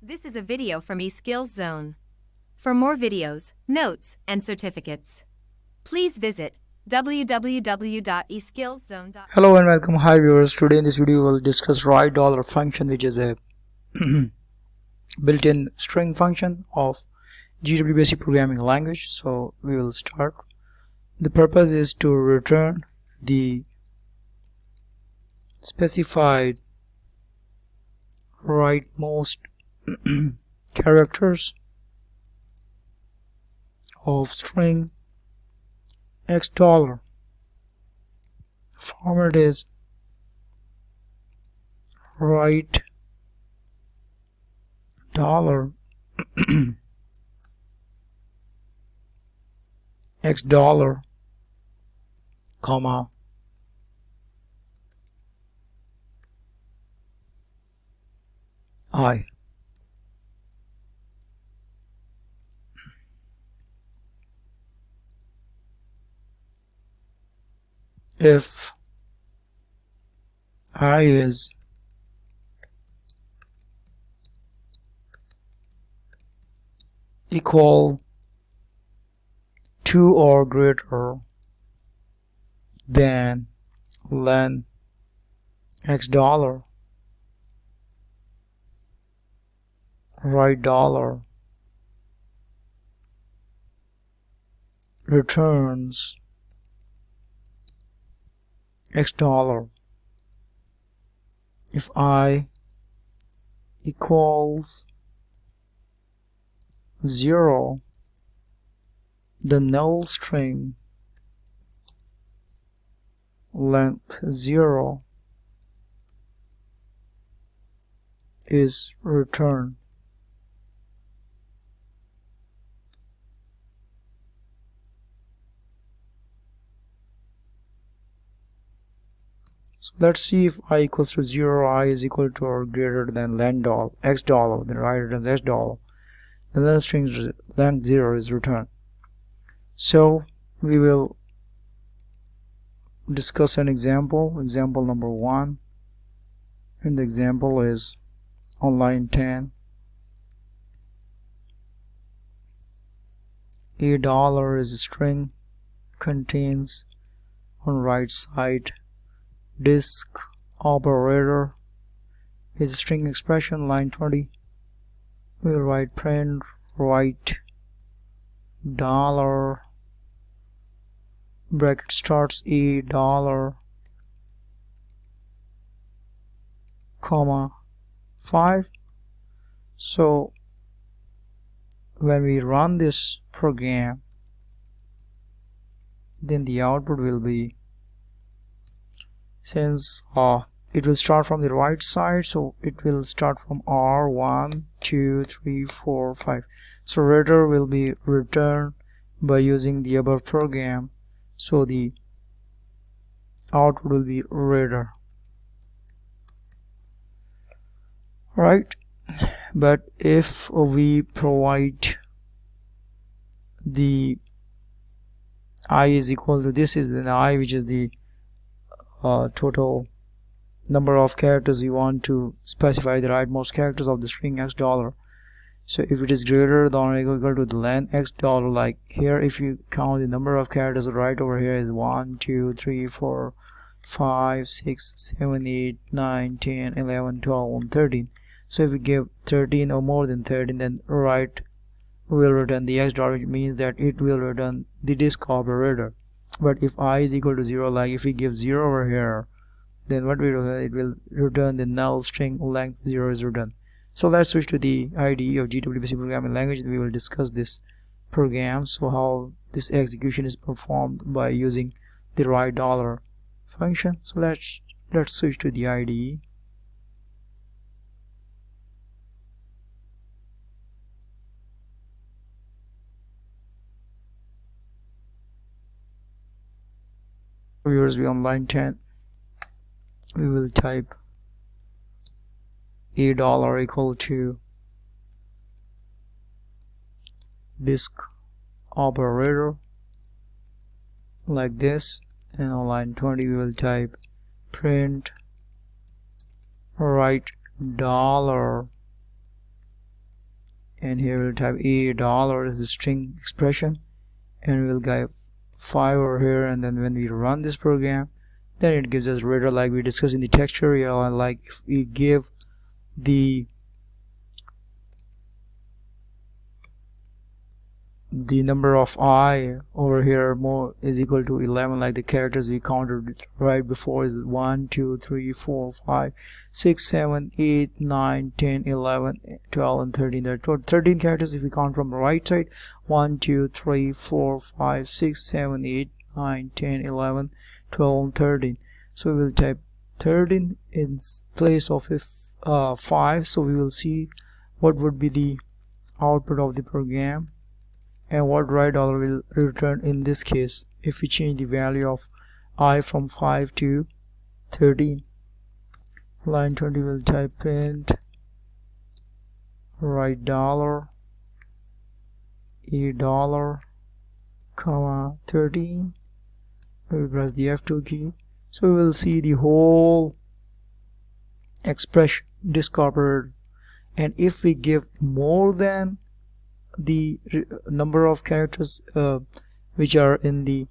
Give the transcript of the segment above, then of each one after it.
This is a video from eSkills Zone. For more videos, notes, and certificates, please visit www.eskillszone.com. Hello and welcome. Hi viewers. Today in this video we will discuss write dollar function, which is a built-in string function of GW basic programming language. So we will start. The purpose is to return the specified rightmost characters of string x dollar. Format is write dollar x dollar comma I. If I is equal to or greater than len x dollar, write dollar returns x dollar. If I equals 0, the null string length 0 is returned. So let's see if I equals to 0, I is equal to or greater than len x dollar, then write it as x dollar. The null string length 0 is returned. So we will discuss an example. Example number 1, and the example is on line 10. A dollar is a string, contains on right side disk operator is a string expression. Line 20, we will write print write dollar, bracket starts a dollar comma 5. So when we run this program, then the output will be, since it will start from the right side, so it will start from R1 2 3 4 5. So reader will be returned by using the above program, so the output will be reader, right? But if we provide the I is equal to, this is an I, which is the total number of characters we want to specify the rightmost characters of the string x dollar. So if it is greater than or equal to the len x dollar, like here, if you count the number of characters right over here is 1 2 3 4 5 6 7 8 9 10 11 12 and 13. So if we give 13 or more than 13, then write will return the x dollar, which means that it will return the disk operator. But if I is equal to 0, like if we give 0 over here, then what will it will return the null string length 0 is returned. So let's switch to the IDE of GW basic programming language. We will discuss this program, so how this execution is performed by using the write dollar function. So let's switch to the IDE. Viewers, we on line 10. We will type a dollar equal to disk operator like this, and on line 20 we will type print write dollar and here we'll type $a is the string expression, and we'll get 5 over here, and then when we run this program, then it gives us reader like we discussed in the text area. Like if we give the number of I over here more is equal to 11, like the characters we counted right before is 1 2 3 4 5 6 7 8 9 10 11 12 and 13. There are 13 characters if we count from the right side. 1 2 3 4 5 6 7 8 9 10 11 12 and 13. So we will type 13 in place of 5. So we will see what would be the output of the program and what right dollar will return in this case if we change the value of I from 5 to 13. Line 20 will type print right dollar $a comma 13. We press the F2 key, so we will see the whole expression discovered. And if we give more than the number of characters which are in the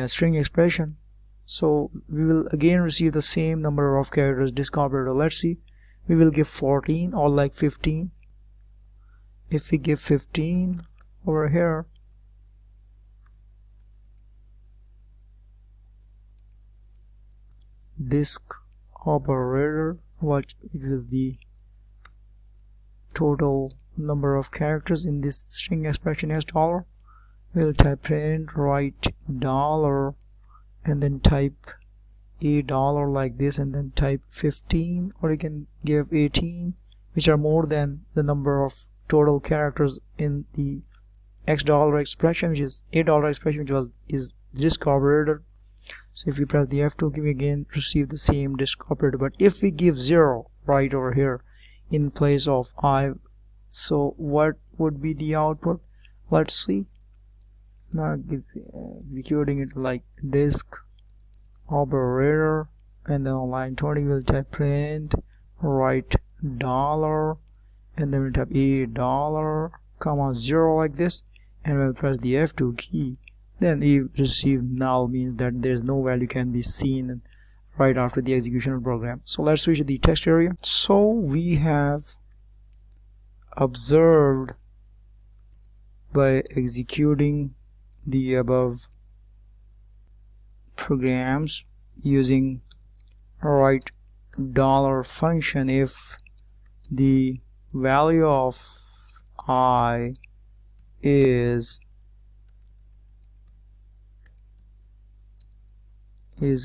string expression, so we will again receive the same number of characters discovered. Let's see, we will give 14 or like 15. If we give 15 over here, disk operator, what is the total number of characters in this string expression as dollar, we'll type print right dollar and then type $a like this, and then type 15, or you can give 18, which are more than the number of total characters in the $x expression, which is $a expression, which is disk operator. So if we press the F2 key, we again receive the same disk operator. But if we give 0 right over here in place of I, so what would be the output? Let's see. Now executing it like disk operator, and then on line 20 we'll type print right dollar, and then we'll type $a comma 0 like this, and we'll press the F2 key. Then we receive null, means that there's no value can be seen right after the execution of the program. So let's switch to the text area. So we have observed by executing the above programs using right dollar function, if the value of I is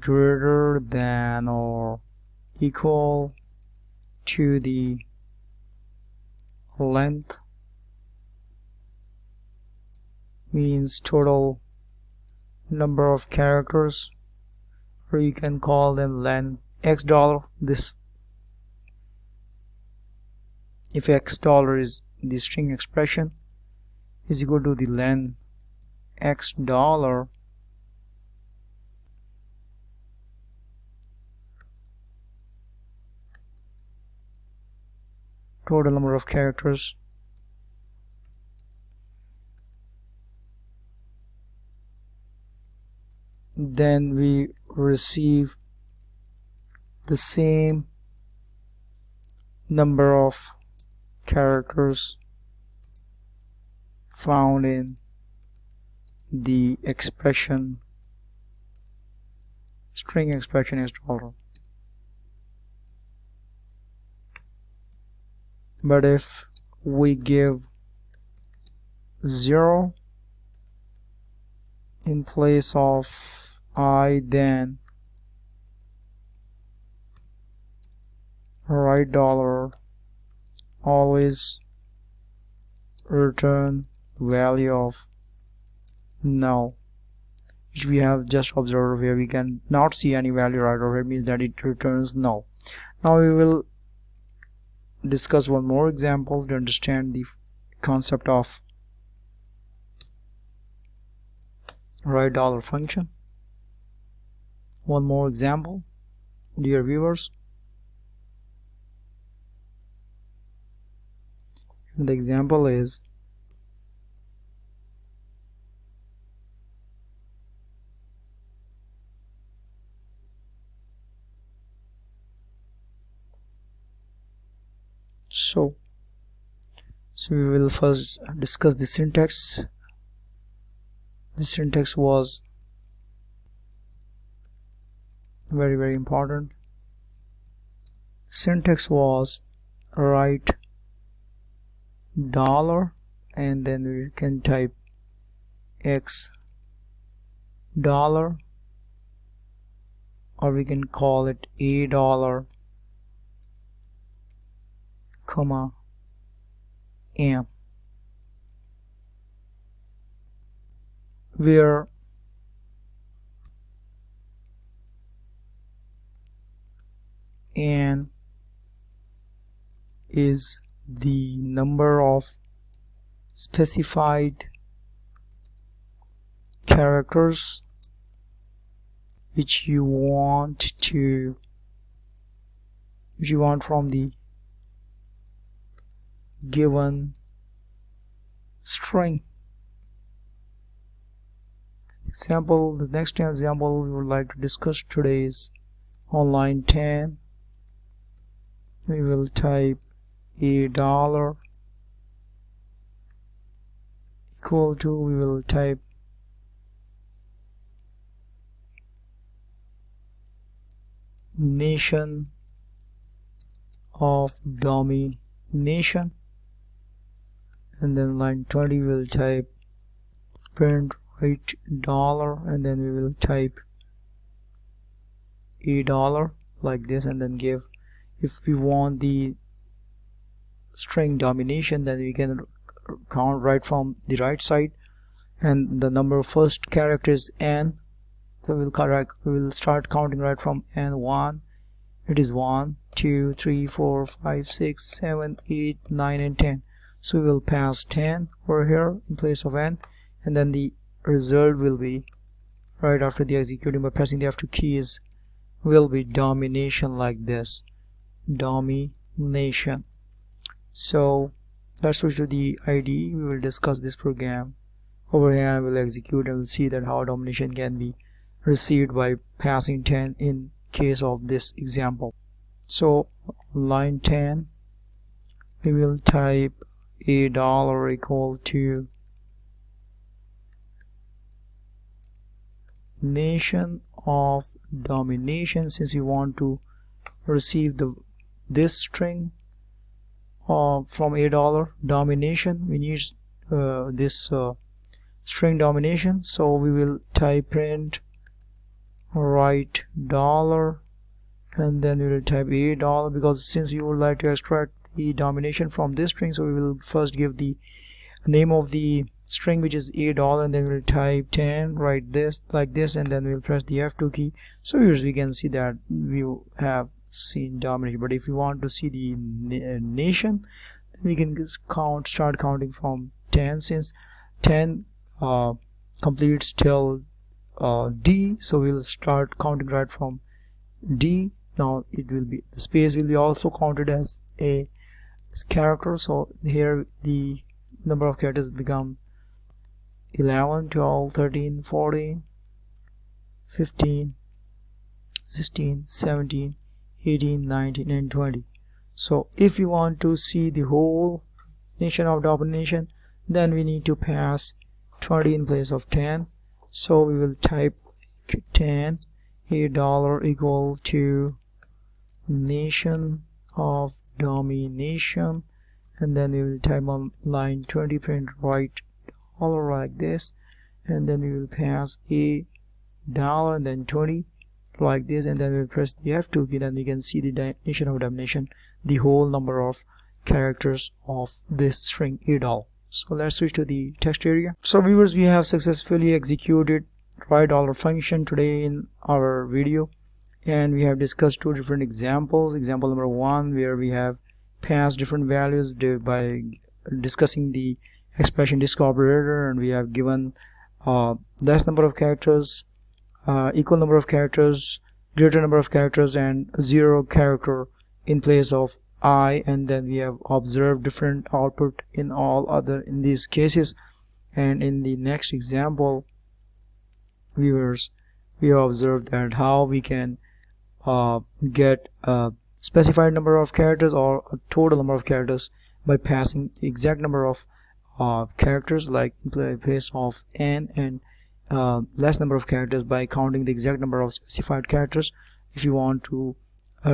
greater than or equal to the length, means total number of characters, or you can call them length $x. This, if $x is the string expression, is equal to the length $x, total number of characters, then we receive the same number of characters found in the expression, string expression as dollar. But if we give 0 in place of I, then right dollar always return value of null, which we have just observed here. We can not see any value right over here, means that it returns null. Now we will discuss one more example to understand the concept of right dollar function. One more example, dear viewers. And the example is so we will first discuss the syntax. The syntax was very important. Syntax was write dollar and then we can type x dollar, or we can call it a dollar comma m, where n is the number of specified characters which you want from the given string. The next example we would like to discuss today is on line 10. We will type a dollar equal to, we will type nation of domination, and then line 20 we will type print write dollar, and then we will type a dollar like this, and then give, if we want the string domination, then we can count right from the right side, and the number first character is n, so we will start counting right from n. 1, it is 1 2 3 4 5 6 7 8 9 and 10, so we will pass 10 over here in place of n, and then the result will be right after the executing by pressing the F2 keys will be domination like this, domination. So let's switch to the IDE. We will discuss this program over here and we'll execute, and we'll see that how domination can be received by passing 10 in case of this example. So line 10 we will type a dollar equal to nation of domination. Since we want to receive this string from a dollar domination, we need this string domination, so we will type print write dollar, and then we will type a dollar, because since we would like to extract the domination from this string, so we will first give the name of the string which is a dollar, and then we'll type 10 write this like this, and then we'll press the F2 key. So here we can see that we have seen domination. But if we want to see the nation, then we can start counting from 10, since 10 completes till D, so we'll start counting right from D. Now it will be, the space will be also counted as a character, so here the number of characters become 11 12 13 14 15 16 17 18 19 and 20. So if you want to see the whole nation of domination, then we need to pass 20 in place of 10, so we will type 10 a dollar equal to nation of domination, and then we will type on line 20 print write dollar like this, and then we will pass a dollar and then 20 like this, and then we will press the F2 key. Then we can see the nation of domination, the whole number of characters of this string a dollar. So let's switch to the text area. So viewers, we have successfully executed write dollar function today in our video, and we have discussed two different examples. Example number 1, where we have passed different values by discussing the expression disk operator, and we have given less number of characters, equal number of characters, greater number of characters, and 0 character in place of I, and then we have observed different output in in these cases. And in the next example, viewers, we have observed that how we can get a specified number of characters or a total number of characters by passing the exact number of characters, like in place of n, and less number of characters by counting the exact number of specified characters if you want to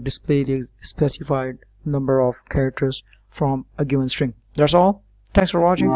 display the specified number of characters from a given string. That's all. Thanks for watching.